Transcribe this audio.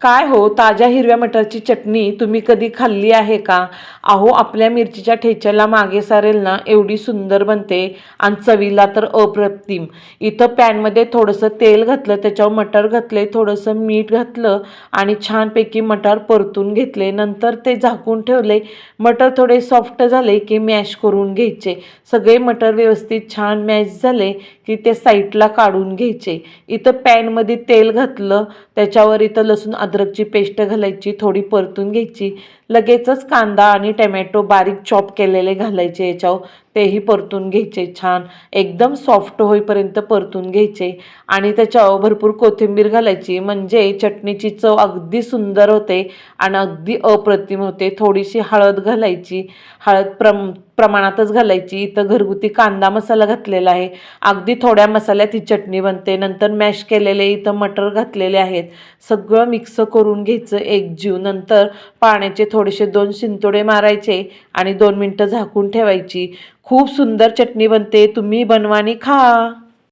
काय हो, ताज्या हिरव्या मटारची चटणी तुम्ही कधी खाल्ली आहे का? अहो, आपल्या मिरचीच्या ठेच्याला मागे सारेल ना, एवढी सुंदर बनते आणि चवीला तर अप्रतिम. इथं पॅनमध्ये थोडंसं तेल घातलं, त्याच्यावर मटार घातले, थोडंसं मीठ घातलं आणि छानपैकी मटार परतून घेतले. नंतर ते झाकून ठेवले. मटार थोडे सॉफ्ट झाले की मॅश करून घ्यायचे. सगळे मटार व्यवस्थित छान मॅश झाले की ते साईडला काढून घ्यायचे. इथं पॅनमध्ये तेल घातलं, त्याच्यावर इथं लसूण अद्रकची पेस्ट घालायची, थोडी परतून घ्यायची. लगेचच कांदा आणि टमॅटो बारीक चॉप केलेले घालायचे याच्यावर, तेही परतून घ्यायचे. छान एकदम सॉफ्ट होईपर्यंत परतून घ्यायचे आणि त्याच्यावर भरपूर कोथिंबीर घालायची, म्हणजे चटणीची चव अगदी सुंदर होते आणि अगदी अप्रतिम होते. थोडीशी हळद घालायची, हळद प्रमाणातच घालायची. इथं घरगुती कांदा मसाला घातलेला आहे, अगदी थोड्या मसाल्यात ही चटणी बनते. नंतर मॅश केलेले इथं मटर घातलेले आहेत, सगळं मिक्स करून घ्यायचं एकजीव. नंतर पाण्याचे थोडेसे 2 शिंतोडे मारायचे आणि 2 मिनटं झाकून ठेवायची. खूप सुंदर चटणी बनते, तुम्ही बनवा आणि खा.